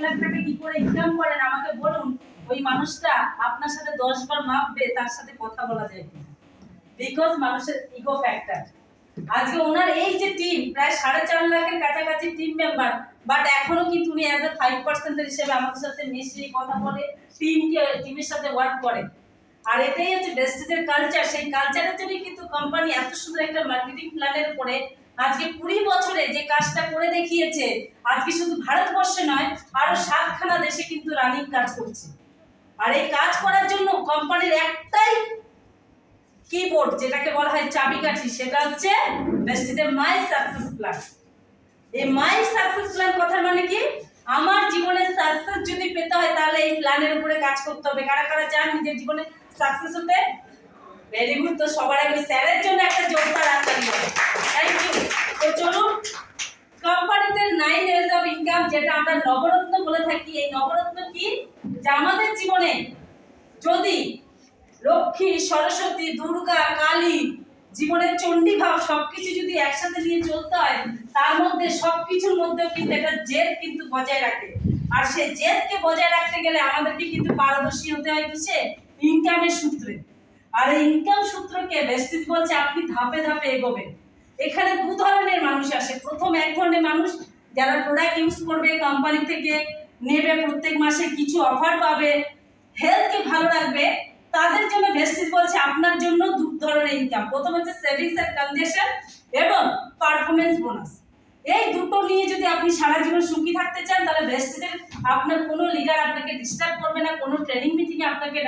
লাখ টাকা কি করে ইনকাম করেন আমাকে বলুন, ওই মানুষটা আপনার সাথে 10 বার মাপবে তার সাথে কথা বলা যায় কিনা, বিকজ মানুষের ইগো ফ্যাক্টর। আজকে ওনার এই যে টিম প্রায় 4.5 লাখের কাছাকাছি টিম মেম্বার, বাট এখনো কিন্তু উনি অ্যাজ এ 5% হিসেবে আমাদের সাথে মিশে কথা বলে, টিমের সাথে ওয়ার্ক করে। আর এটাই হচ্ছে ভেস্টিজের কালচার। সেই কালচারের জন্য কিন্তু কোম্পানি এত সুন্দর একটা মার্কেটিং প্ল্যানের উপরে আজকে 20 বছরে যে কাজটা করে দেখিয়েছে, আজকে শুধু ভারতবর্ষে নয় আরো 7খানা দেশে কিন্তু রানিং কাজ করছে। আর এই কাজ করার জন্য কোম্পানির একটাই কিবোর্ড, যেটাকে বলা হয় চাবিকাঠি, সেটা হচ্ছে ভেস্টিজের মাই সাকসেস প্ল্যান। এই মাই সাকসেস প্ল্যান কথার মানে কি, আমার জীবনের সাকসেস যদি পেতে হয় তাহলে এই প্ল্যানের উপরে কাজ করতে হবে। কারা কারা চান নিজের জীবনে সাকসেস হতে? Very good. তো সবার আগে স্যারের জন্য একটা জোরদার হাততালি হবে। Thank you. তো চলুন, কোম্পানিতে 9 এজ অফ ইনকাম, যেটা আমরা নবরত্ন বলে থাকি, এই নবরত্ন কি, যে আমাদের জীবনে যদি লক্ষ্মী, সরস্বতী, দুর্গা, কালী, জীবনের চণ্ডী ভাব সবকিছু যদি একসাথে নিয়ে চলতে হয়, তার মধ্যে সবকিছুর মধ্যেও কিন্তু একটা জেদ কিন্তু বজায় রাখে। আর সেই জেদকে বজায় রাখতে গেলে আমাদেরকে কিন্তু পারদর্শী হতে হয় কিসে? ইনকামের সূত্রে। আর এই ইনকাম সূত্রকে ভেস্টিজ বলছে আপনি ধাপে ধাপে এগোবেন। এখানে 2 ধরনের মানুষ আসে। প্রথম এক ধরনের মানুষ যারা প্রোডাক্ট ইউজ করবে, কোম্পানি থেকে নেবে, প্রত্যেক মাসে কিছু অফার পাবে, হেলথকে ভালো রাখবে, তাদের জন্য ভেস্টিজ বলছে আপনার জন্য 2 ধরনের ইনকাম। প্রথম হচ্ছে সেভিংস এন্ড কনজেশন এবং পারফরম্যান্স বোনাস। এই দুটো নিয়ে যদি আপনি সারা জীবন সুখী থাকতে চান, তাহলে ভেস্টিজের আপনার কোনো লিডার আপনাকে ডিস্টার্ব করবে না, কোনো ট্রেনিং মিটিং এ আপনাকে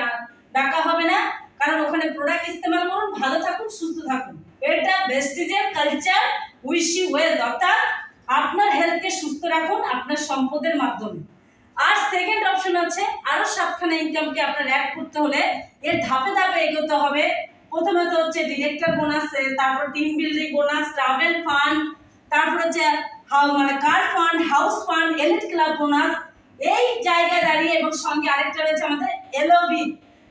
ডাকা হবে না, কারণ ওখানে প্রোডাক্ট ইস্তেমাল করুন, ভালো থাকুন, সুস্থ থাকুন। এটা ভেস্টিজের কালচার। উইশ ইউ ওয়েল, অর্থাৎ আপনার হেলথকে সুস্থ রাখুন আপনার সম্পদের মাধ্যমে। আর সেকেন্ড অপশন আছে, আরো 7খানা ইনকামকে আপনার অ্যাড করতে হলে এর ধাপে ধাপে এগোতে হবে। প্রথমে তো হচ্ছে ডিরেক্টর বোনাস, তারপর team building bonus, travel fund, তারপর হচ্ছে মানে কার fund, house fund, elite club bonus. এই জায়গায় দাঁড়িয়ে এবং সঙ্গে আরেকটা রয়েছে আমাদের এলওভি,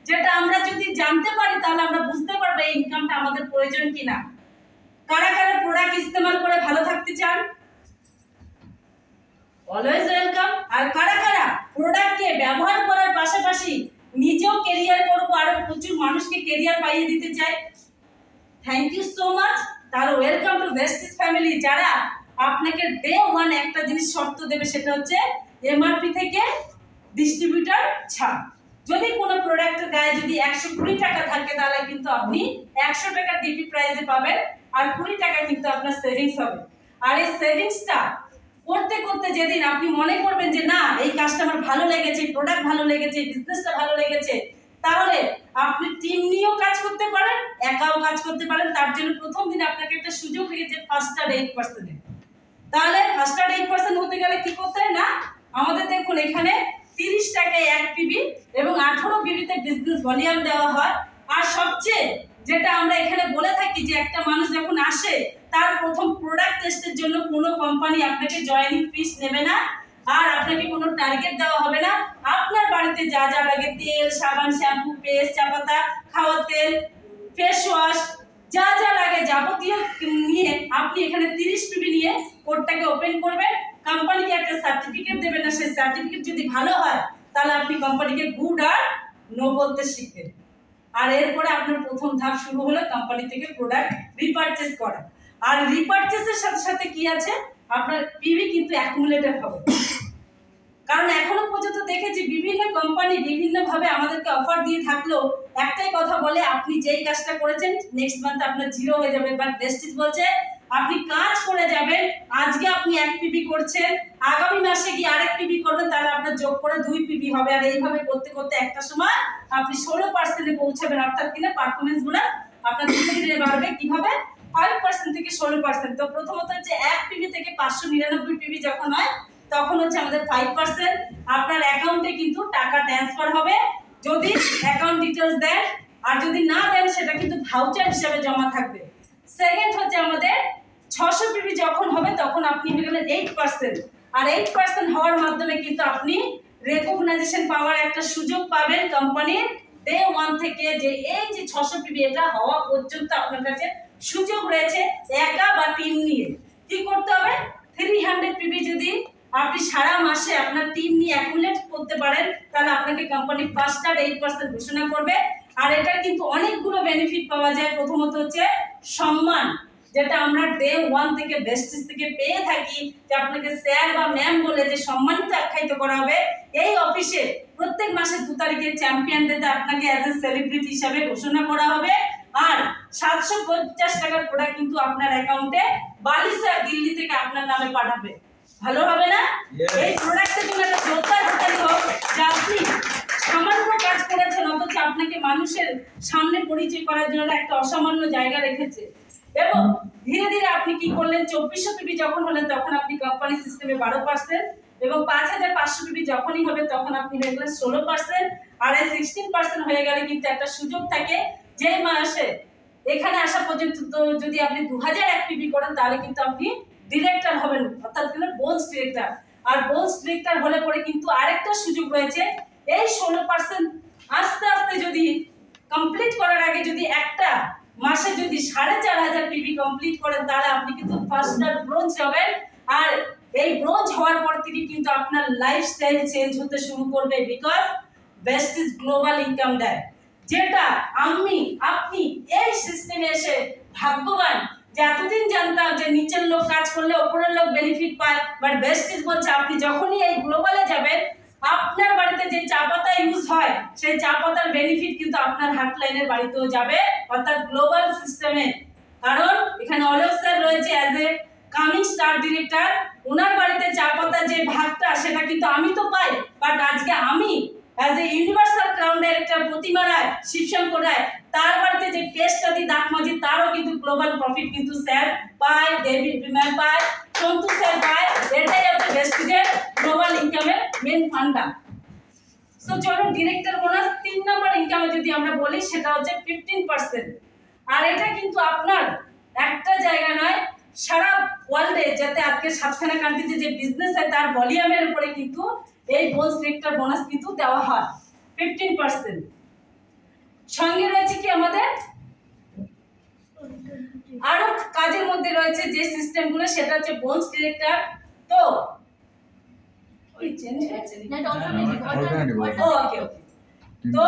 যেটা আমরা যদি জানতে পারি তাহলে আমরা বুঝতে পারবো এই ইনকামটা আমাদের প্রয়োজন কিনা। কারা কারা প্রোডাক্ট ইস্তেমাল করে ভালো থাকতে চান? Always welcome. আর কারা কারা প্রোডাক্টকে ব্যবহার করার পাশাপাশি নিজেও কেরিয়ার করবো, আরো প্রচুর মানুষকে কেরিয়ার পাইয়ে দিতে চাই? Thank you so much. তার ওয়েলকাম টু ভেস্টিজ ফ্যামিলি। যারা আপনাকে ডে 1 একটা জিনিস শর্ত দেবে, সেটা হচ্ছে এমআরপি থেকে ডিস্ট্রিবিউটর ছাড়। যদি কোনো প্রোডাক্টের গায়ে যদি 120 টাকা থাকে, তাহলে কিন্তু আপনি 100 টাকা ডিপি প্রাইসে পাবেন, আর 20 টাকা কিন্তু আপনার সেভিংস হবে। আর এই সেভিংসটা করতে করতে যেদিন আপনি মনে করবেন যে না, এই কাজটা আমার ভালো লেগেছে, প্রোডাক্ট ভালো লেগেছে, বিজনেসটা ভালো লেগেছে, তাহলে আপনি টিম নিয়েও কাজ করতে পারেন, একাও কাজ করতে পারেন। তার জন্য প্রথম দিন আপনাকে একটা সুযোগ রেখেছে ফার্স্ট আর 8%। তাহলে ফার্স্ট আর 8% হতে গেলে কি করতে হয় না, আমাদের দেখুন এখানে 30 টাকায় 1 পিবি এবং 18 পিবিতে বিজনেস ভলিউম দেওয়া হয়। আর সবচেয়ে যেটা আমরা এখানে বলে থাকি যে একটা মানুষ যখন আসে, তার প্রথম প্রোডাক্ট টেস্টের জন্য কোনো কোম্পানি আপনাকে জয়েনিং ফিস নেবে না, আর আপনাকে কোনো টার্গেট দেওয়া হবে না। আপনার বাড়িতে যা যা লাগে, তেল, সাবান, শ্যাম্পু, পেস্ট, চা পাতা, খাওয়ার তেল, ফেস ওয়াশ, যা যা লাগে যাবতীয় নিয়ে আপনি এখানে 30 পিবি নিয়ে কোডটাকে ওপেন করবেন। কোম্পানিকে একটা সার্টিফিকেট দেবেন, না সেই সার্টিফিকেট যদি ভালো হয় তাহলে আপনি কোম্পানিকে গুড আর নো বলতে শিখবেন। আর এরপরে আপনার প্রথম ধাপ শুরু হলো কোম্পানি থেকে প্রোডাক্ট রিপারচেজ করা। আর রিপারচেজের সাথে সাথে কি আছে, আপনার পিবি কিন্তু অ্যাকুমুলেটেড হবে। কারণ এখনো পর্যন্ত দেখেছি বিভিন্ন কোম্পানি বিভিন্নভাবে আমাদেরকে অফার দিয়ে থাকলেও একটাই কথা বলে, আপনি যেই কাজটা করেছেন নেক্সট মান্থ আপনার 0 হয়ে যাবে। বাট ভেস্টিজ বলছে আপনি কাজ করে যাবেন, আজকে আপনি 1 পিবি করছেন, আগামী মাসে গিয়ে আরেক পিবি করবেন, তাহলে আপনার যোগ করে 2 পিবি হবে। আর এইভাবে করতে করতে একটা সময় আপনি 16% পৌঁছাবেন, অর্থাৎ কিনা পারফরমেন্স গুলো আপনার ধীরে ধীরে বাড়বে। কিভাবে? 5% থেকে 16%। তো প্রথমত হচ্ছে 1 পিবি থেকে 599 পিবি যখন হয়, তখন হচ্ছে আমাদের 5% আপনার অ্যাকাউন্টে কিন্তু টাকা ট্রান্সফার হবে, যদি অ্যাকাউন্ট ডিটেইলস দেন। আর যদি না দেন, সেটা কিন্তু ভাউচার হিসেবে জমা থাকবে। সেকেন্ড হচ্ছে আমাদের 600 পিবি যখন হবে, তখন আপনি হয়ে গেলেন 8%। আর 8% হওয়ার মাধ্যমে কিন্তু আপনি রেকগনাইজেশন পাওয়ার একটা সুযোগ পাবেন কোম্পানির ডে 1 থেকে, যে এই যে 600 পিবি এটা হওয়া পর্যন্ত আপনার কাছে সুযোগ রয়েছে একা বা টিম নিয়ে। কি করতে হবে? 300 পিবি যদি আপনি সারা মাসে আপনার টিম নিয়ে অ্যাকুমুলেট করতে পারেন, তাহলে আপনাকে কোম্পানি 8% ঘোষণা করবে। আর এটার কিন্তু অনেকগুলো বেনিফিট পাওয়া যায়। প্রথমত হচ্ছে সম্মান, যেটা আমরা ডে 1 থেকে বেস্টিজ থেকে পেয়ে থাকি, যে আপনাকে স্যার বা ম্যাম বলে যে সম্মানিত আখ্যায়িত করা হবে। এই অফিসে প্রত্যেক মাসের 2 তারিখে চ্যাম্পিয়ন ডেতে আপনাকে অ্যাজ এ সেলিব্রিটি হিসাবে ঘোষণা করা হবে। আর 750 টাকার প্রোডাক্ট কিন্তু আপনার অ্যাকাউন্টে বালিসা দিল্লি থেকে আপনার নামে পাঠাবে। ভালো হবে না? এই প্রোডাক্টের জন্য একটা জোরদার হাতালি হোক, যে আপনি সামান্য কাজ করেছেন অথচ আপনাকে মানুষের সামনে পরিচয় করার জন্য একটা অসামান্য জায়গা রেখেছে। এবং ধীরে ধীরে আপনি কি করলেন, 2400 পিবি যখন হলেন তখন আপনি কোম্পানি সিস্টেমে 12%, এবং 5500 পিবি যখনই হবে তখন আপনি হয়ে গেলেন 16%। আর এই 16% হয়ে গেলে কিন্তু একটা সুযোগ থাকে, যে মাসে এখানে আসা পর্যন্ত যদি আপনি 2001 পিবি করেন তাহলে কিন্তু আপনি ডিরেক্টর হবেন, অর্থাৎ হলো বোনস ডিরেক্টর। আর বোনস ডিরেক্টর হলে পরে কিন্তু আরেকটা সুযোগ রয়েছে, এই 16% আস্তে আস্তে যদি কমপ্লিট করার আগে যদি একটা মাসে যদি 4500 পিবি কমপ্লিট করেন তাহলে আপনি কিন্তু ফার্স্টার ব্রোঞ্জ হবেন। আর এই ব্রোঞ্জ হওয়ার পর থেকে কিন্তু আপনার লাইফস্টাইল চেঞ্জ হতে শুরু করবে, because best is global income দেয়, যেটা আপনি এই সিস্টেমে এসে ভাগ্যবান। যে এতদিন জানতাম যে নিচের লোক কাজ করলে উপরের লোক বেনিফিট পায়, বাট বেস্টিজ বলছে আপনি যখনই এই গ্লোবালে যাবেন আপনার বাড়িতে যে চা পাতা ইউজ হয় সেই চা পাতার বেনিফিট কিন্তু আপনার হাটলাইনের বাড়িতেও যাবে, অর্থাৎ গ্লোবাল সিস্টেমে। কারণ এখানে অলোক স্যার রয়েছে as a coming star director, ওনার বাড়িতে চা পাতার যে ভাগটা সেটা কিন্তু আমি তো পাই, বাট আজকে আমি as a universal crown director Pratima Roy, Shibshankar Roy, তার বাড়িতে যে কেসটা দি দাঁতমাজি তারও কিন্তু গ্লোবাল প্রফিট কিন্তু স্যার পায়, ডেভিড বিমান পায়, সন্তু স্যার পায়। এটাই হচ্ছে বেস্টিজের গ্লোবাল ইনকামের মেন ফান্ডা। সো চলুন ডিরেক্টর বোনাস 3 নাম্বার ইনকামে যদি আমরা বলি সেটা হচ্ছে 15%। আর এটা কিন্তু আপনার একটা জায়গা নয়, সারা ওয়ার্ল্ডে যাতে আজকে 7খানা কান্ট্রিতে যে বিজনেস হয় তার ভলিউমের উপরে কিন্তু এই বোনস ডিরেক্টর বোনাস কিন্তু দেওয়া হয় 15%। সঙ্গে রয়েছে কি আমাদের আরো কাজের মধ্যে রয়েছে যে সিস্টেমগুলো, সেটা হচ্ছে বোনস ডিরেক্টর। তো ওই চেঞ্জ হয়েছে ওকে। তো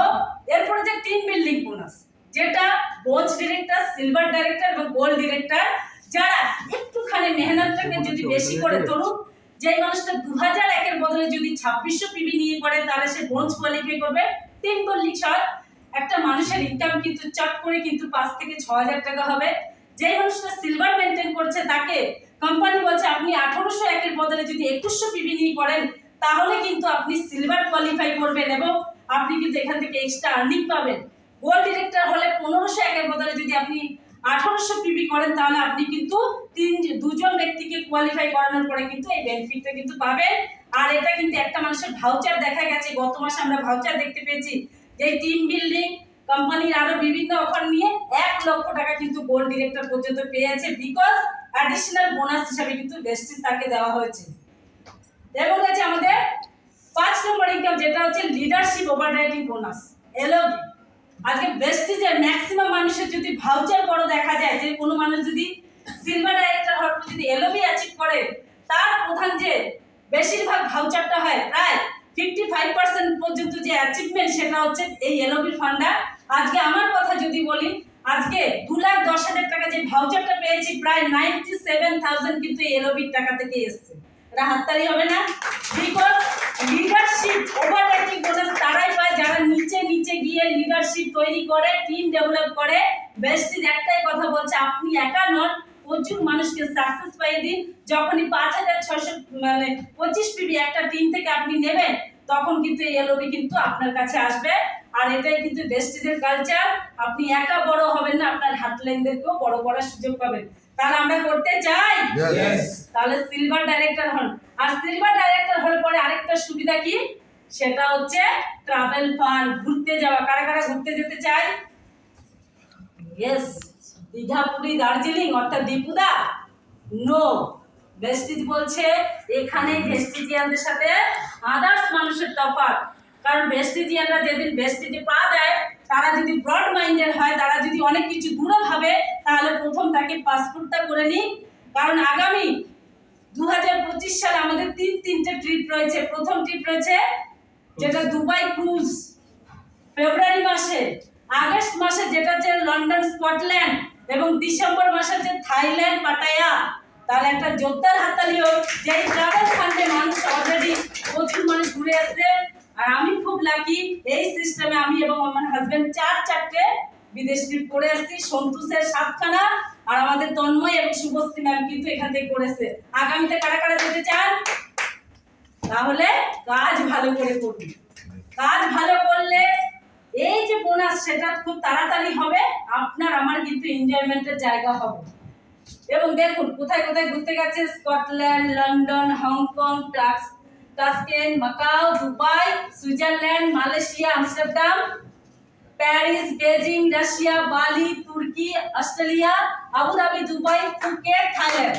এরপরে যে টিম বিল্ডিং বোনাস, যেটা বোনস ডিরেক্টর, সিলভার ডাইরেক্টর এবং গোল্ড ডিরেক্টর, যারা একটুখানি মেহনতটাকে যদি বেশি করে ধরুন, যে মানুষটা 2001 এর বদলে যদি 2600 পিবি নিয়ে করে তাহলে সে বোনস কোয়ালিফাই করবে। টিম বিল্ডিং শট একটা মানুষের ইনকাম কিন্তু চট করে কিন্তু 5 থেকে 6000 টাকা হবে। যে মানুষটা সিলভার মেইনটেইন করছে তাকে কোম্পানি বলছে আপনি 1801 এর বদলে যদি 2100 পিবি নিয়ে করেন তাহলে কিন্তু আপনি সিলভার কোয়ালিফাই করবেন এবং আপনি কিন্তু এখান থেকে এক্সট্রা আর্নিং পাবেন। গোল্ড ডিরেক্টর হলে 1501 এর বদলে যদি আপনি 1800 পিবি করেন তাহলে আপনি কিন্তু দুজন ব্যক্তিকে কোয়ালিফাই করানোর পরে কিন্তু এই বেনিফিটটা কিন্তু পাবেন। আর এটা কিন্তু একটা মানুষের ভাউচার দেখা গেছে, গত মাসে আমরা ভাউচার দেখতে পেয়েছি যে টিম বিল্ডিং কোম্পানির আরো বিভিন্ন অফার নিয়ে 1 লক্ষ টাকা কিন্তু গোল্ড ডিরেক্টর পর্যন্ত পেয়েছে, বিকজ অ্যাডিশনাল বোনাস হিসেবে কিন্তু বেস্টিজ তাকে দেওয়া হয়েছে। এবং আছে আমাদের 5 নম্বর ইনকাম, যেটা হচ্ছে লিডারশিপ ওভাররাইডিং বোনাস এলওবি। আজকে বেস্টিজের ম্যাক্সিমাম মানুষের যদি ভাউচার বড় দেখা যায়, যে কোনো মানুষ যদি সিলভার ডাইরেক্টর হওয়ার পর যদি এলওবি অ্যাচিভ করে তার প্রধান যে বেশিরভাগ ভাউচারটা হয় প্রায় 55% পর্যন্ত যে অ্যাচিভমেন্ট সেটা হচ্ছে এই এলওবি ফান্ডা। আজকে আমার কথা যদি বলি, আজকে 2,10,000 টাকা যে ভাউচারটা পেয়েছি প্রায় 97,000 কিন্তু এলওবির টাকা থেকে এসেছে। এটা হাততালি হবে না? বিকজ লিডারশিপ ওভাররাইডিং বোনাস তারাই পায় যারা নিচে নিচে গিয়ে লিডারশিপ তৈরি করে, টিম ডেভেলপ করে। বেস্টিজ একটাই কথা বলছে, আপনি একা নন, প্রচুর মানুষকে সাকসেস পাইয়ে দিন। যখনই 5600 মানে 25 পিবি একটা টিম থেকে আপনি নেবেন তখন কিন্তু এই এলওবি কিন্তু আপনার কাছে আসবে। আর এটাই কিন্তু বেস্টিজের কালচার। আপনি একা বড় হবেন না, আপনার হাতলাইনদেরকেও বড় করার সুযোগ পাবেন। তাহলে আমরা করতে চাই, তাহলে সিলভার ডাইরেক্টর হন। আর সিলভার ডাইরেক্টর হলে পরে আরেকটা সুবিধা কি, সেটা হচ্ছে ট্রাভেল ফান্ড, ঘুরতে যাওয়া। কারা কারা ঘুরতে যেতে চায়? ইয়েস, দীঘা, পুরী, দার্জিলিং, অর্থাৎ দীপুদা। নো, বেস্টিজ বলছে এখানে ভেস্টিজিয়ানদের সাথে আদার্স মানুষের তফাৎ। কারণ ভেস্টিজিয়ানরা যেদিন ভেস্টিজে পা দেয় তারা যদি ব্রড মাইন্ডেড হয়, তারা যদি অনেক কিছু দূরে ভাবে, তাহলে প্রথম তাকে পাসপোর্টটা করে নিই। কারণ আগামী 2025 সালে আমাদের তিনটে ট্রিপ রয়েছে। প্রথম ট্রিপ রয়েছে যেটা দুবাই ক্রুজ, ফেব্রুয়ারি মাসে, আগস্ট মাসে যেটা হচ্ছে লন্ডন স্কটল্যান্ড, এবং ডিসেম্বর মাসে হচ্ছে থাইল্যান্ড পাটায়া। তাহলে একটা জোরদার হাততালি হোক। যেই ট্রাভেল ফান্ডে মানুষ অলরেডি প্রচুর মানুষ ঘুরে আসছে। আর আমি খুব লাকি, এই সিস্টেমে আমি এবং আমার হাজবেন্ড চারটে বিদেশ ট্রিপ করে আসছি। সন্তোষের 7খানা, আর আমাদের তন্ময় এবং শুভশ্রী ম্যাম কিন্তু এখান থেকে করেছে। আগামীতে কারা কারা যেতে চান? তাহলে কাজ ভালো করে করবে। কাজ ভালো করলে এই যে বোনাস সেটা খুব তাড়াতাড়ি হবে, আপনার আমার কিন্তু এনজয়মেন্টের জায়গা হবে। এবং দেখুন কোথায় কোথায় ঘুরতে গেছে, Scotland, London, Hong Kong, Tashkent, Macau, Dubai, Switzerland, Malaysia, Amsterdam, Paris, Beijing, Russia, Bali, Turkey, Australia, Abu Dhabi, Dubai, Phuket, Thailand.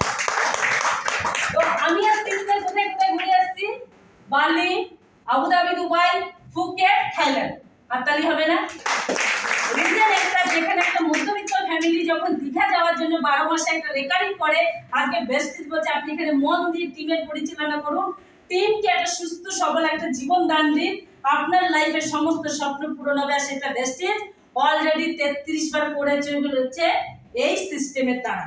তো আমি আজ কোথায় কোথায় ঘুরে আসছি? বালি, আবুধাবি, দুবাই, ফুকেট, থাইল্যান্ড। হাততালি হবে না? রিজন একটা, যেখানে একটা মধ্যবিত্ত ফ্যামিলি যখন দীঘা যাওয়ার জন্য 12 মাসে একটা রেকারিং করে, আজকে বেস্টিজ বলছে আপনি এখানে মন দিয়ে টিমের পরিচালনা করুন, টিমকে একটা সুস্থ সবল একটা জীবন দান দিন, আপনার লাইফের সমস্ত স্বপ্ন পূরণ হবে। আর সেটা বেস্টিজ অলরেডি 33 বার করে চলেছে এই সিস্টেমের দ্বারা।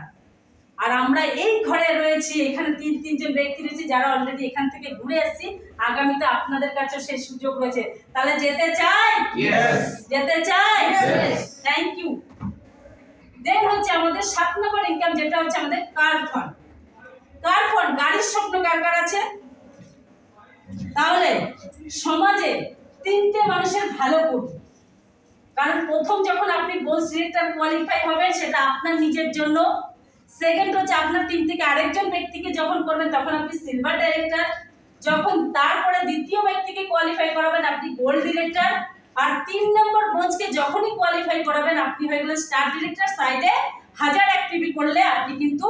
আর আমরা এই ঘরে রয়েছি, এখানে তিনজন ব্যক্তি রয়েছে যারা অলরেডি এখান থেকে ঘুরে এসেছি। আগামীতে আপনাদের কাছে সেই সুযোগ রয়েছে। তাহলে যেতে চাই? যেতে চাই? Thank you. দেন হচ্ছে আমাদের 7 নম্বর ইনকাম, যেটা হচ্ছে আমাদের কার ফান্ড। কার ফান্ড, গাড়ির স্বপ্ন কার কার আছে? তাহলে সমাজে 3টে মানুষের ভালো করবে। কারণ প্রথম যখন আপনি গোল্ড ডিরেক্টর কোয়ালিফাই হবেন সেটা আপনার নিজের জন্য। সেকেন্ড হচ্ছে আপনার টিম থেকে আরেকজন ব্যক্তিকে যখন করবেন তখন আপনি সিলভার ডাইরেক্টর। যখন তারপরে দ্বিতীয় ব্যক্তিকে কোয়ালিফাই করাবেন আপনি গোল্ড ডিরেক্টর। আর 3 নম্বর ব্রোঞ্জকে যখনই কোয়ালিফাই করাবেন আপনি হয়ে গেলেন স্টার ডিরেক্টর। সাইডে 1000 অ্যাক্টিভিটি করলে আপনি কিন্তু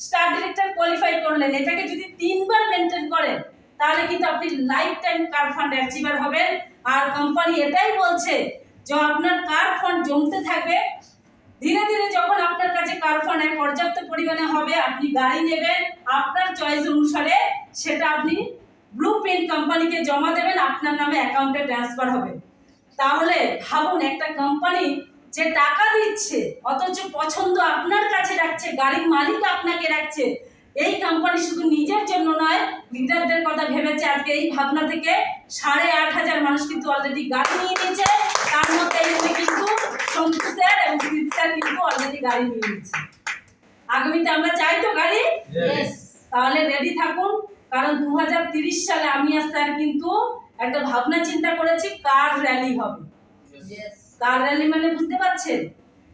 স্টার ডিরেক্টর কোয়ালিফাই করলেন। এটাকে যদি 3 বার মেনটেন করেন তাহলে কিন্তু আপনি লাইফ টাইম কার ফান্ড অ্যাচিভার হবেন। আর কোম্পানি এটাই বলছে যে আপনার কার ফান্ড জমতে থাকবে। ধীরে ধীরে যখন আপনার কাছে কার ফান্ড পর্যাপ্ত পরিমাণে হবে, আপনি গাড়ি নেবেন আপনার চয়েস অনুসারে, সেটা আপনি ব্লুপ্রিন্ট কোম্পানিকে জমা দেবেন, আপনার নামে অ্যাকাউন্টে ট্রান্সফার হবে। তাহলে ভাবুন, একটা কোম্পানি যে টাকা দিচ্ছে অথচ পছন্দ আপনার কাছে রাখছে, গাড়ির মালিক আপনাকে রাখছে। এই কোম্পানি শুধু নিজের জন্য নয়, লিডারদের কথা ভেবেছে। আজকে এই ভাবনা থেকে 8500 মানুষ কিন্তু অলরেডি গাড়ি নিয়ে নিয়েছে। তার মধ্যে কিন্তু সন্তু স্যার এবং কৃত স্যার কিন্তু অলরেডি গাড়ি নিয়ে নিয়েছে। আগামীতে আমরা চাই তো গাড়ি? তাহলে রেডি থাকুন, কারণ 2030 সালে আমি আর স্যার কিন্তু একটা ভাবনা চিন্তা করেছি, কার র্যালি হবে। কার র্যালি মানে বুঝতে পারছেন?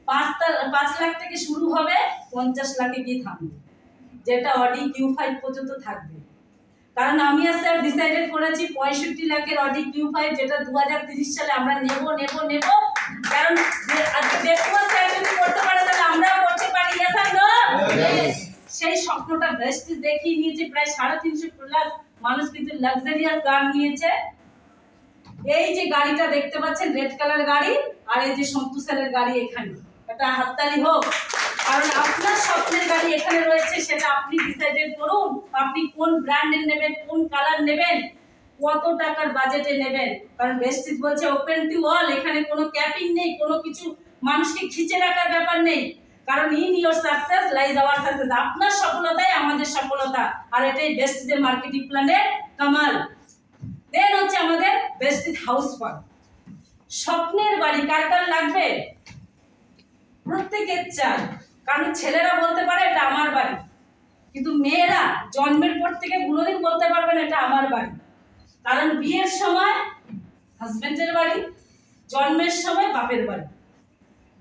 5 লাখ থেকে শুরু হবে, 50 লাখে গিয়ে থামবে, যেটা অডি Q5 পর্যন্ত থাকবে। কারণ আমি আর স্যার ডিসাইডেড করেছি 65 লাখের অডি Q5, যেটা 2030 সালে আমরা নেব। কারণ আজকে দেখবো স্যার যদি করতে পারে তাহলে আমরাও করতে পারি। ইয়েস আর নো? সেই স্বপ্নটা বেস্টিজ দেখিয়ে নিয়েছে। প্রায় 350 প্লাস মানুষ কিন্তু লাক্সারিয়াস গাড়ি নিয়েছে। এই যে গাড়িটা দেখতে পাচ্ছেন রেড কালার গাড়ি, আর এই যে সন্তু স্যারের গাড়ি এখানে, এটা হাততালি হোক। কারণ আপনার স্বপ্নের গাড়ি এখানে রয়েছে, সেটা আপনি ডিসাইডেড করুন আপনি কোন ব্র্যান্ডের নেবেন, কোন কালার নেবেন, কত টাকার বাজেটে নেবেন। কারণ বেস্টিজ বলছে ওপেন টু অল, এখানে কোনো ক্যাপিং নেই, কোনো কিছু মানুষকে খিচে রাখার ব্যাপার নেই। কারণ in your success lies hour success, আপনার সফলতাই আমাদের সফলতা। আর এটাই বেস্টিজের মার্কেটিং প্ল্যানের কামাল। দেন হচ্ছে আমাদের বেস্টিজ হাউস ফান্ড। স্বপ্নের বাড়ি কার কার লাগবে? প্রত্যেকের চাই। কারণ ছেলেরা বলতে পারে এটা আমার বাড়ি, কিন্তু মেয়েরা জন্মের পর থেকে কোনোদিন বলতে পারবে না এটা আমার বাড়ি। কারণ বিয়ের সময় হাজবেন্ডের বাড়ি, জন্মের সময় বাপের বাড়ি।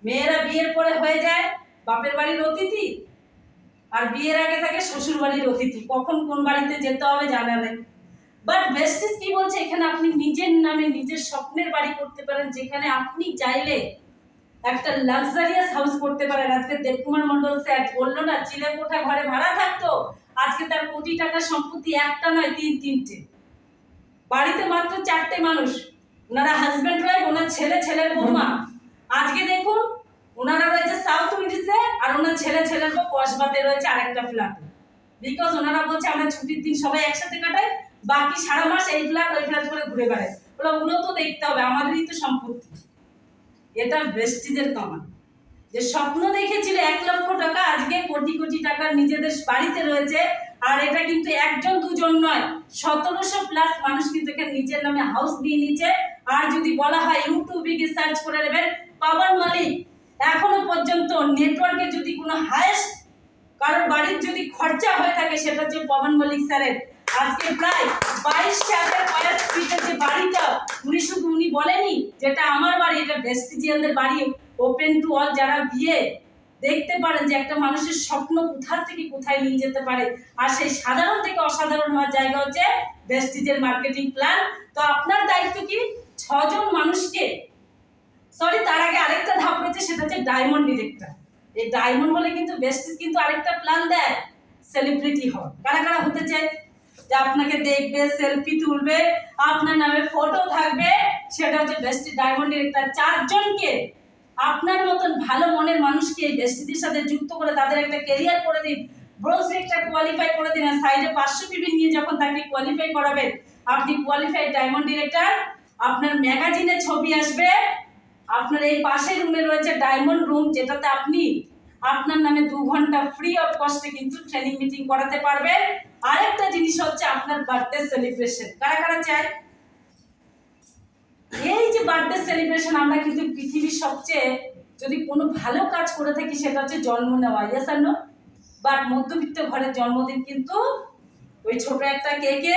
মেয়েরা বিয়ের পরে হয়ে যায় বাপের বাড়ির অতিথি, আর বিয়ের আগে থাকে শ্বশুর বাড়ির অতিথি। কখন কোন বাড়িতে যেতে হবে জানা নেই। বাট বেস্টিজ কি বলছে, এখানে আপনি নিজের নামে নিজের স্বপ্নের বাড়ি করতে পারেন, যেখানে আপনি চাইলে একটা লাক্সারিয়াস হাউস করতে পারেন। আজকে দেবকুমার মন্ডল স্যার বললো না, চিলে কোঠা ঘরে ভাড়া থাকতো, আজকে তার কোটি টাকা সম্পত্তি, একটা নয় 3-3টে বাড়িতে, মাত্র 4টে মানুষ। ওনারা হাজব্যান্ড রয়, ওনার ছেলের বৌমা। আজকে দেখুন ওনারা রয়েছে সাউথ উইন্ডিজে, আর ওনার ছেলের বউ কসবাতে রয়েছে আরেকটা ফ্ল্যাটে। বিকজ ওনারা বলছে আমরা ছুটির দিন সবাই একসাথে কাটাই, বাকি সারা মাস এই ফ্ল্যাট ওই ফ্ল্যাট করে ঘুরে বেড়াই। ওগুলো তো দেখতে হবে, আমাদেরই তো সম্পত্তি। এটা প্রেস্টিজের কামান। যে স্বপ্ন দেখেছিল 1 লক্ষ টাকা, আজকে কোটি কোটি টাকা নিজেদের বাড়িতে রয়েছে। আর এটা কিন্তু একজন দুজন নয়, 1700 প্লাস মানুষ কিন্তু এখানে নিজের নামে হাউস দিয়ে নিচ্ছে। আর যদি বলা হয় ইউটিউবে গিয়ে সার্চ করে নেবেন পাওয়ার মালিক, এখনো পর্যন্ত নেটওয়ার্কে যদি কোনো হাইয়েস্ট কারোর বাড়ির যদি খরচা হয়ে থাকে সেটা হচ্ছে পবন মল্লিক স্যারের। আজকে প্রায় 22,000 ফিটের যে বাড়িটা, উনি বলেনি যেটা আমার বাড়ি, এটা ভেস্টিজিয়ানদের বাড়ি, ওপেন টু অল। যারা গিয়ে দেখতে পারেন যে একটা মানুষের স্বপ্ন কোথা থেকে কোথায় নিয়ে যেতে পারে। আর সেই সাধারণ থেকে অসাধারণ হওয়ার জায়গা হচ্ছে ভেস্টিজের মার্কেটিং প্ল্যান। তো আপনার দায়িত্ব কি, 6 জন মানুষকে, সরি তার আগে আরেকটা ধাপ রয়েছে, সেটা হচ্ছে ডায়মন্ড ডিরেক্টর। এই ডায়মন্ড হলে কিন্তু ভেস্টিজ কিন্তু আরেকটা প্ল্যান দেয়, সেলিব্রিটি হওয়া। কারা কারা হতে চায়, যে আপনাকে দেখবে, সেলফি তুলবে, আপনার নামে ফটো থাকবে, সেটা হচ্ছে ভেস্টিজ ডায়মন্ড ডিরেক্টর। 4 জনকে আপনার মতন ভালো মনের মানুষকে এই ভেস্টিজের সাথে যুক্ত করে তাদের একটা ক্যারিয়ার করে দিন, ব্রোঞ্জ ডিরেক্টর কোয়ালিফাই করে দিন। আর সাইডে 500 পিবি নিয়ে যখন তাকে কোয়ালিফাই করাবেন, আপনি কোয়ালিফাইড ডায়মন্ড ডিরেক্টর, আপনার ম্যাগাজিনে ছবি আসবে। আপনার এই পাশের রুমে রয়েছে ডায়মন্ড রুম, যেটাতে আপনি আপনার নামে 2 ঘন্টা ফ্রি অফ কস্টে কিন্তু ট্রেনিং মিটিং করাতে পারবেন। আরেকটা জিনিস হচ্ছে আপনার বার্থডে সেলিব্রেশন। কারা কারা চায় এই যে বার্থডে সেলিব্রেশন? আমরা কিন্তু পৃথিবীর সবচেয়ে যদি কোনো ভালো কাজ করে থাকি সেটা হচ্ছে জন্ম নেওয়া, ইয়েস আর নো? বাট মধ্যবিত্ত ঘরের জন্মদিন কিন্তু ওই ছোট একটা কেকে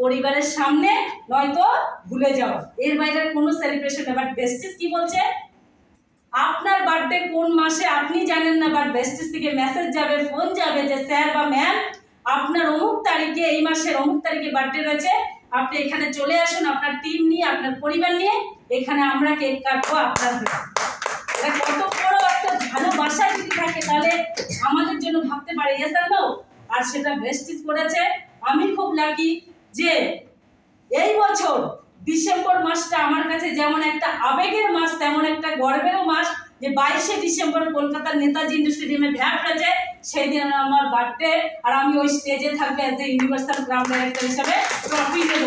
পরিবারের সামনে, নয়তো ভুলে যাওয়া, এর বাইরে কোনো সেলিব্রেশন নেই। বাট ভেস্টিজ কি বলছে, আপনার বার্থডে কোন মাসে আপনি জানেন না, বাট ভেস্টিজ থেকে মেসেজ যাবে, ফোন যাবে যে স্যার বা ম্যাম আপনার অমুক তারিখে, এই মাসের অমুক তারিখে বার্থডে রয়েছে, আপনি এখানে চলে আসুন আপনার টিম নিয়ে, আপনার পরিবার নিয়ে, এখানে আমরা কেক কাটবো আপনার জন্য। এটা কত বড় একটা ভালোবাসা যদি থাকে তাহলে আমাদের জন্য ভাবতে পারে, ইয়েস আর নো? আর সেটা ভেস্টিজ করেছে। আমি খুব লাকি যে এই বছর ডিসেম্বর মাসটা আমার কাছে যেমন একটা আবেগের মাস, তেমন একটা গর্বেরও মাস। যে 22শে ডিসেম্বর কলকাতার নেতাজি স্টেডিয়ামে ভ্যাট হয়েছে, সেই দিন আমার বার্থডে, আর আমি ওই স্টেজে থাকবে as a universal ground director হিসেবে, ট্রফি দেব।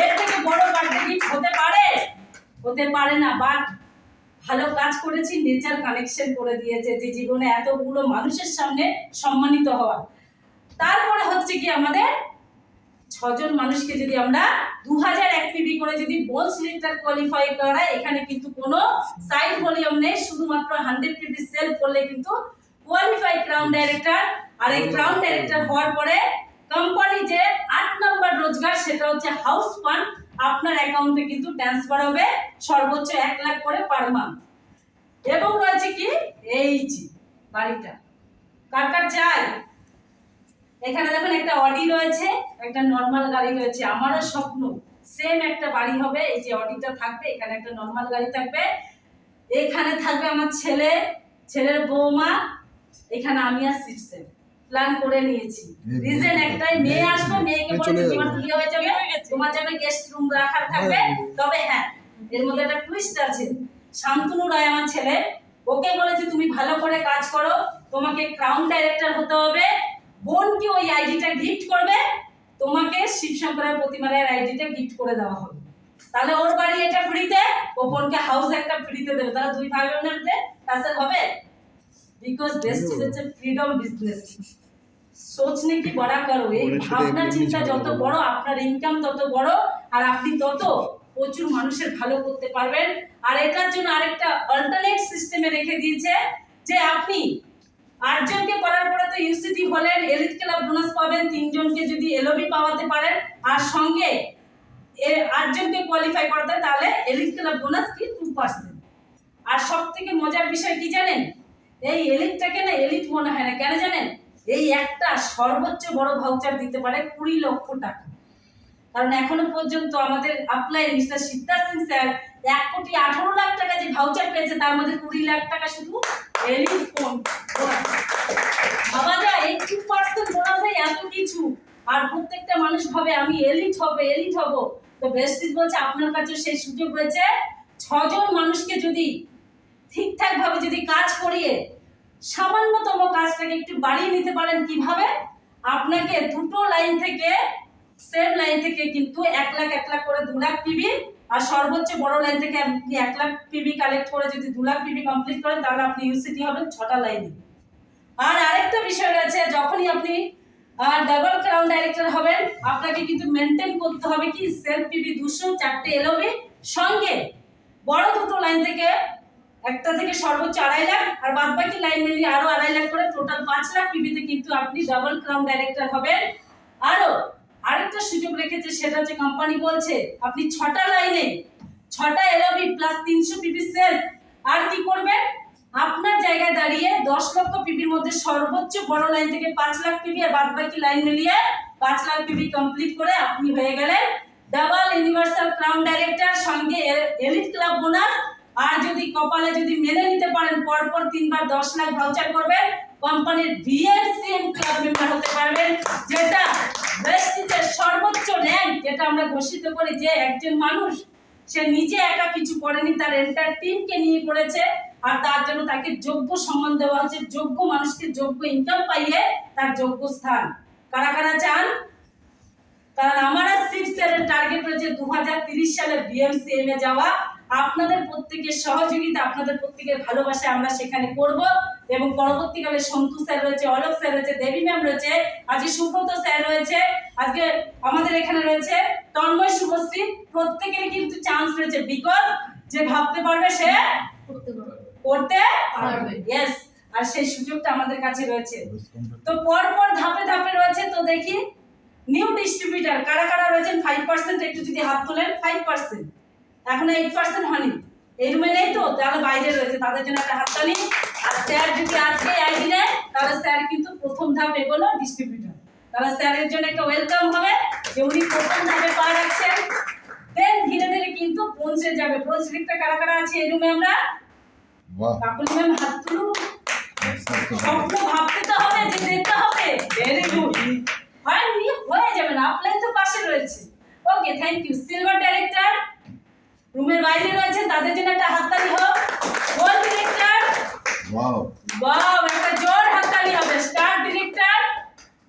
এর থেকে বড় বার্থডে গিফট হতে পারে? হতে পারে না। বাট ভালো কাজ করেছি, নেচার কানেকশন করে দিয়েছে যে জীবনে এতগুলো মানুষের সামনে সম্মানিত হওয়া। তারপরে হচ্ছে কি, আমাদের 6 জন মানুষকে যদি আমরা 2001 পিবি করে যদি বোল সিলেক্টর কোয়ালিফাই করাই, এখানে কিন্তু কোনো সাইড ভলিউম নেই, শুধুমাত্র 100 পিবি সেল করলে কিন্তু কোয়ালিফাইড ক্রাউন ডাইরেক্টর। আর এই ক্রাউন ডাইরেক্টর হওয়ার পরে কোম্পানি যে 8 নম্বর রোজগার, সেটা হচ্ছে হাউস ফান্ড, আপনার অ্যাকাউন্টে কিন্তু ট্রান্সফার হবে সর্বোচ্চ 1 লাখ করে পার মান্থ। এবং রয়েছে কি, এই যে বাড়িটা কার কার চাই? এখানে দেখুন একটা অডি রয়েছে, একটা নরমাল গাড়ি রয়েছে। আমারও স্বপ্ন সেম একটা বাড়ি হবে, এই যে অডিটা থাকবে, এখানে একটা নরমাল গাড়ি থাকবে, এখানে থাকবে আমার ছেলে, ছেলের বৌমা, এখানে আমি আর সিটসে প্ল্যান করে নিয়েছি। রিজন একটাই, মেয়ে আসবে, মেয়েকে বলে তোমার বিয়ে হয়ে যাবে, তোমার জন্য গেস্ট রুম রাখার থাকবে। তবে হ্যাঁ, এর মধ্যে একটা টুইস্ট আছে। শান্তনু রায় আমার ছেলে, ওকে বলেছে তুমি ভালো করে কাজ করো, তোমাকে ক্রাউন ডাইরেক্টর হতে হবে, বোনকে ওই আইডিটা গিফট করবে, তোমাকে শিবশঙ্করের প্রতিমার আইডিটা গিফট করে দেওয়া হবে। তাহলে ওর বাড়ি এটা ফ্রিতে, ও বোনকে হাউস একটা ফ্রিতে দেবে, তাহলে 2 ভাই বোনের মধ্যে টাসেল হবে। বিকজ বেস্টিজ হচ্ছে ফ্রিডম বিজনেস। সোচনে কি বড় করো, এই ভাবনা চিন্তা যত বড়, আপনার ইনকাম তত বড়, আর আপনি তত প্রচুর মানুষের ভালো করতে পারবেন। আর এটার জন্য আরেকটা অল্টারনেট সিস্টেমে রেখে দিয়েছে, যে আপনি 8 জনকে করার পরে তো ইউসিটি হলেন, এলিট ক্লাব বোনাস পাবেন, 3 জনকে যদি এলওবি পাওয়াতে পারেন, আর সঙ্গে 8 জনকে কোয়ালিফাই করতে, তাহলে এলিট ক্লাব বোনাস কি 2%। আর সবথেকে মজার বিষয় কি জানেন, এই এলিটটাকে না এলিট মনে হয় না, কেন জানেন? এই একটা সর্বোচ্চ বড় ভাউচার দিতে পারে 20 লক্ষ টাকা। কারণ এখনো পর্যন্ত আমাদের upline mister Siddharth Singh sir 1,18,00,000 টাকা যে ভাউচার পেয়েছে, তার মধ্যে 20 লাখ টাকা শুধু এলিট বোনাস। ভাবা যায় এই 2% বোনাসে এত কিছু। আর প্রত্যেকটা মানুষ ভাবে আমি এলিট হব, এলিট হব। তো ভেস্টিজ বলছে আপনার কাছে সেই সুযোগ রয়েছে। 6 জন মানুষকে যদি ঠিকঠাক ভাবে যদি কাজ করিয়ে সামান্যতম কাজটাকে একটু বাড়িয়ে নিতে পারেন, কিভাবে? আপনাকে দুটো লাইন থেকে সেম লাইন থেকে কিন্তু 1 লাখ করে 2 লাখ পিবি, আর সর্বোচ্চ বড় লাইন থেকে আপনি 1 লাখ পিবি কালেক্ট করে যদি 2 লাখ পিবি কমপ্লিট করেন তাহলে আপনি ইউসিটি হবেন 6টা লাইনে। আর আরেকটা বিষয় রয়েছে, যখনই আপনি ডাবল ক্রাউন ডাইরেক্টর হবেন আপনাকে কিন্তু মেনটেন করতে হবে কি সেলফ পিবি 200, 4টে এলওবি, সঙ্গে বড় দুটো লাইন থেকে একটা থেকে সর্বোচ্চ 2.5 লাখ, আর বাদবাকি লাইন মিলিয়ে আরো 2.5 লাখ করে টোটাল 5 লাখ পিবিতে কিন্তু আপনি ডাবল ক্রাউন ডাইরেক্টর হবেন। আরো আরেকটা সুযোগ রেখেছে, সেটা হচ্ছে কোম্পানি বলছে আপনি 6টা লাইনে 6টা এলওবি প্লাস 300 পিবি সেলফ, আর কি করবেন আপনার জায়গায় দাঁড়িয়ে 10 লক্ষ পিবির মধ্যে সর্বোচ্চ বড় লাইন থেকে 5 লাখ পিবি, আর বাদবাকি লাইন মিলিয়ে 5 লাখ পিবি কমপ্লিট করে আপনি হয়ে গেলেন ডাবল ইউনিভার্সাল ক্রাউন ডাইরেক্টর, সঙ্গে এলিট ক্লাব বোনাস। আর যদি কপালে যদি মেনে নিতে পারেন পরপর 3বার 10 লাখ ভাউচার করবেন, কোম্পানির ভিএমসিএম ক্লাব মেম্বার হতে পারবেন, যেটা বেস্টিজের সর্বোচ্চ র‍্যাঙ্ক, যেটা আমরা ঘোষিত করি যে একজন মানুষ সে নিজে একা কিছু করেনি, তার এন্টার টিমকে নিয়ে করেছে, আর তার জন্য তাকে যোগ্য সম্মান দেওয়া হচ্ছে, যোগ্য মানুষকে যোগ্য ইনকাম পাইয়ে তার যোগ্য স্থান। কারা কারা চান? কারণ আমার সিক্সের টার্গেট রয়েছে 2030 সালে বিএমসিএম এ যাওয়া। আপনাদের প্রত্যেকের সহযোগিতা, আপনাদের প্রত্যেকের ভালোবাসা আমরা সেখানে করব, এবং পরবর্তীকালে সন্তু স্যার রয়েছে, অলোক স্যার রয়েছে, দেবী ম্যাম রয়েছে, আজকে সুব্রত স্যার রয়েছে, আজকে আমাদের এখানে রয়েছে তন্ময়, শুভশ্রী, প্রত্যেকেরই কিন্তু চান্স রয়েছে, বিকজ যে ভাবতে পারবে সে করতে পারবে। ইয়েস, আর সেই সুযোগটা আমাদের কাছে রয়েছে। তো পরপর ধাপে ধাপে রয়েছে, তো দেখি নিউ ডিস্ট্রিবিউটর কারা কারা রয়েছেন 5%, একটু যদি হাত তোলেন। 5% এখন 8% হয়নি, এই রুমে নেই তো, তাহলে বাইরে রয়েছে, তাদের জন্য একটা হাততালি। আর স্যার যদি আজকে আইডি নেয় তাহলে স্যার কিন্তু প্রথম ধাপ এগোলো ডিস্ট্রিবিউটর, তাহলে স্যারের জন্য একটা ওয়েলকাম হবে যে উনি প্রথম ধাপে পা রাখছেন। দেন ধীরে ধীরে কিন্তু পৌঁছে যাবে। প্রজেক্টটা কারা কারা আছে এই রুমে? আমরা কাকুলি ম্যাম হাত তুলুন। স্বপ্ন ভাবতে তো হবে, যে দেখতে হবে। ভেরি গুড, হয়নি হয়ে যাবে না, আপলাইন তো পাশে রয়েছে। ওকে, থ্যাংক ইউ। সিলভার ডাইরেক্টর রুমের বাইরে রয়েছে, তাদের জন্য একটা হাততালি হোক। গোল্ড ডিরেক্টর, ওয়াও ওয়াও, একটা জোর হাততালি হবে। Star director,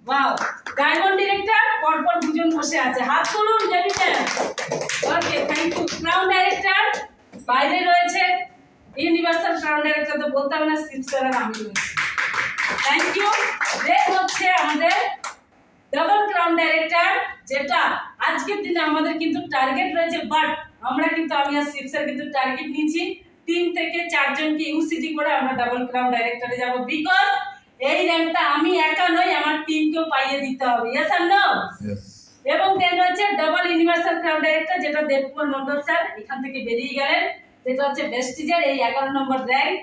wow. Diamond director, পরপর দুজন বসে আছে, হাত তুলুন David. Okay, thank you. Crown director বাইরে রয়েছে, ইউনিভার্সাল ক্রাউন ডাইরেক্টর তো বলতে হবে না, সিপসার আর আমি রয়েছি। Thank you. দেন হচ্ছে আমাদের ডাবল ক্রাউন ডাইরেক্টর, যেটা আজকের দিনে আমাদের কিন্তু টার্গেট রয়েছে, বাট আমরা কিন্তু আমি আর সিপসার কিন্তু টার্গেট নিয়েছি 3 থেকে 4 জনকে ইউসিটি করে আমরা ডাবল ক্রাউন ডাইরেক্টরে যাব, বিকজ এই র্যাঙ্কটা আমি একা নই, আমার টিমকেও পাইয়ে দিতে হবে। ইয়েস আর নো? এবং দেন হচ্ছে ডাবল ইউনিভার্সাল ক্রাউন ডাইরেক্টর, যেটা দেবকুমার মন্ডল স্যার এখান থেকে বেরিয়ে গেলেন, যেটা হচ্ছে বেস্টিজের এই 11 নম্বর র্যাঙ্ক।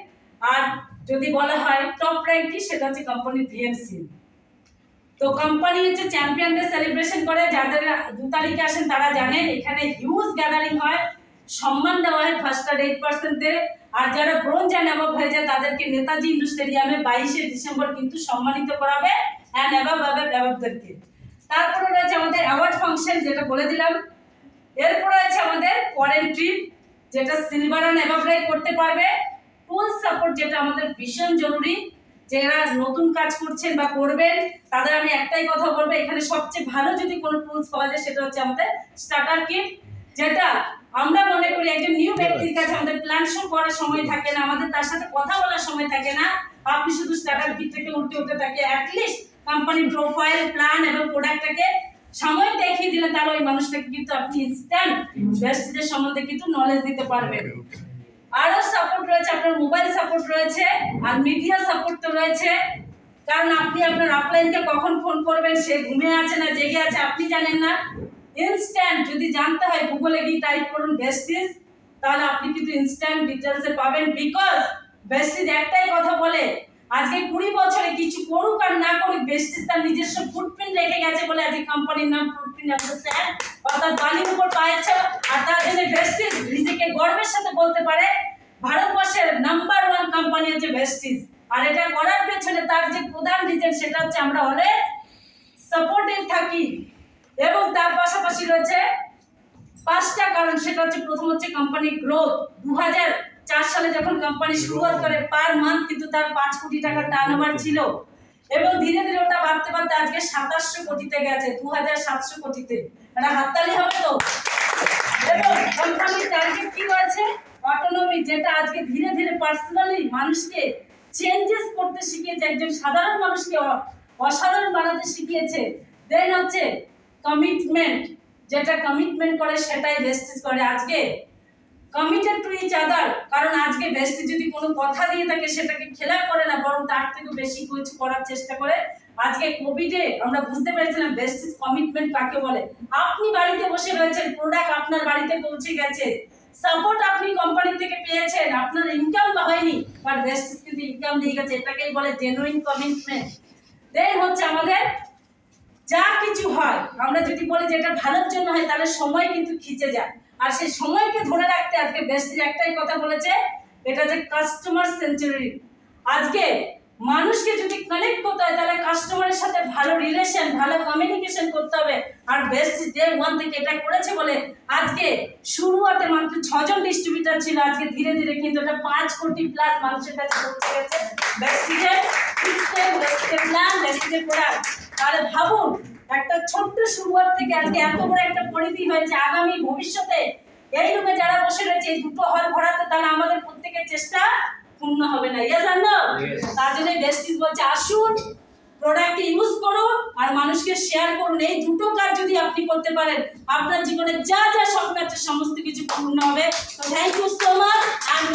আর যদি বলা হয় টপ র্যাঙ্ক কি, সেটা হচ্ছে কোম্পানির ভিএমসি। তো কোম্পানি হচ্ছে চ্যাম্পিয়নদের সেলিব্রেশন করে, যাদের 2 তারিখে আসেন তারা জানেন এখানে হিউজ গ্যাদারিং হয়, সম্মান দেওয়া হয় ফার্স্ট আর 8%-এর। আর যারা ব্রোঞ্জ অ্যান্ড অ্যাবভ হয়ে যায় তাদেরকে নেতাজি ইন্ডোর স্টেডিয়ামে 22শে ডিসেম্বর কিন্তু সম্মানিত করা হবে, অ্যান্ড অ্যাবভদেরকে। তারপরে রয়েছে আমাদের অ্যাওয়ার্ড ফাংশন, যেটা বলে দিলাম। এরপরে আছে আমাদের ফরেন ট্রিপ, যেটা সিলভার অ্যান্ড অ্যাবভরাই করতে পারবে। টুল সাপোর্ট, যেটা আমাদের ভীষণ জরুরি, যারা নতুন কাজ করছেন বা করবেন তাদের আমি একটাই কথা বলবো, এখানে সবচেয়ে ভালো যদি কোনো টুলস পাওয়া যায় সেটা হচ্ছে আমাদের স্টার্টার কিট, যেটা আমরা মনে করি একজন নিউ ব্যক্তির কাছে আমাদের প্ল্যান শো করার সময় থাকে না, আমাদের তার সাথে কথা বলার সময় থাকে না। আপনি শুধু স্টার্টার কিট থেকে উঠতে তাকে অ্যাটলিস্ট কোম্পানির প্রোফাইল, প্ল্যান এবং প্রোডাক্টটাকে সময় দেখিয়ে দিলে তাহলে ওই মানুষটাকে কিন্তু আপনি ইনস্ট্যান্ট বেস্টিজের সম্বন্ধে কিন্তু নলেজ দিতে পারবেন। আরো সাপোর্ট রয়েছে, আপনার মোবাইল সাপোর্ট রয়েছে, আর মিডিয়া সাপোর্ট তো রয়েছে। কারণ আপনি আপনার আপলাইনকে কখন ফোন করবেন, সে ঘুমে আছে না জেগে আছে আপনি জানেন না। ইনস্ট্যান্ট যদি জানতে হয় গুগলে গিয়ে টাইপ করুন বেস্টিজ, তাহলে আপনি কিন্তু ইনস্ট্যান্ট ডিটেইলসে পাবেন, বিকজ বেস্টিজ একটাই কথা বলে, আজকে 20 বছরে কিছু করুক আর না করুক, বেস্টিজ তার নিজস্ব ফুটপ্রিন্ট রেখে গেছে বলে আজকে কোম্পানির নাম ফুটপ্রিন্ট স্যার, অর্থাৎ বালির উপর পায়ের ছাপ। আর তার জন্য বেস্টিজ নিজেকে গর্বের সাথে বলতে পারে ভারতবর্ষের নাম্বার 1 কোম্পানি হচ্ছে বেস্টিজ। আর এটা করার পেছনে তার যে প্রধান রিজন, সেটা হচ্ছে আমরা অলওয়েজ সাপোর্টিভ থাকি। এবং তার পাশাপাশি রয়েছে 5টা কারণ, সেটা হচ্ছে প্রথম হচ্ছে কোম্পানি গ্রোথ। 2004 সালে যখন কোম্পানি শুরুয়াত করে পার মান্থ কিন্তু তার 5 কোটি টাকা টার্নওভার ছিল, এবং ধীরে ধীরে ওটা বাড়তে বাড়তে আজকে 2700 কোটিতে গেছে, 2700 কোটিতে। এটা হাততালি হবে তো? এবং কোম্পানির টার্গেট কি রয়েছে? অটোনমি, যেটা আজকে ধীরে ধীরে পার্সোনালি মানুষকে চেঞ্জেস করতে শিখিয়েছে, একজন সাধারণ মানুষকে অসাধারণ বানাতে শিখিয়েছে। দেন হচ্ছে কমিটমেন্ট, যেটা কমিটমেন্ট করে সেটাই ভেস্টিজ করে। আজকে কমিটেড টু ইচ আদার, কারণ আজকে ভেস্টিজ যদি কোনো কথা দিয়ে থাকে সেটাকে খেলাপ করে না, বরং তার থেকে বেশি কিছু করার চেষ্টা করে। আজকে কোভিডে আমরা বুঝতে পেরেছিলাম ভেস্টিজ কমিটমেন্ট কাকে বলে। আপনি বাড়িতে বসে রয়েছেন, প্রোডাক্ট আপনার বাড়িতে পৌঁছে গেছে, সাপোর্ট আপনি কোম্পানি থেকে পেয়েছেন, আপনার ইনকাম হয়নি, বাট ভেস্টিজ কিন্তু ইনকাম দিয়ে গেছে, এটাকেই বলে জেনুইন কমিটমেন্ট। দেন হচ্ছে আমাদের যা কিছু হয়, আমরা যদি বলি যে এটা ভালোর জন্য হয়, তাহলে সময় কিন্তু খিচে যায়। আর সেই সময়কে ধরে রাখতে আজকে ভেস্টিজ একটাই কথা বলেছে, এটা যে কাস্টমার সেন্ট্রিক। আজকে মানুষকে যদি কানেক্ট করতে হয়, তাহলে কাস্টমারের সাথে ভালো রিলেশন, ভালো কমিউনিকেশন করতে হবে। আর ভেস্টিজ ডে 1 থেকে এটা করেছে বলে আজকে শুরুতে মাত্র 6 জন ডিস্ট্রিবিউটর ছিল, আজকে ধীরে ধীরে কিন্তু এটা 5 কোটি প্লাস মানুষের কাছে পৌঁছে গেছে ভেস্টিজের সিস্টেম, ভেস্টিজের প্ল্যান, ভেস্টিজের প্রোডাক্ট। তাহলে ভাবুন, একটা ছোট্ট শুরুয়াত থেকে আজকে এত বড় একটা পরিধি হয়েছে। আগামী ভবিষ্যতে এই রুমে যারা বসে রয়েছে এই দুটো হল ভরাতে, তাহলে আমাদের প্রত্যেকের চেষ্টা পূর্ণ হবে না। ইয়েস আর নো? তার জন্য ভেস্টিজ বলছে আসুন, প্রোডাক্টকে ইউজ করুন আর মানুষকে শেয়ার করুন। এই দুটো কাজ যদি আপনি করতে পারেন, আপনার জীবনে যা যা স্বপ্ন আছে সমস্ত কিছু পূর্ণ হবে। তো থ্যাংক ইউ সো মাচ।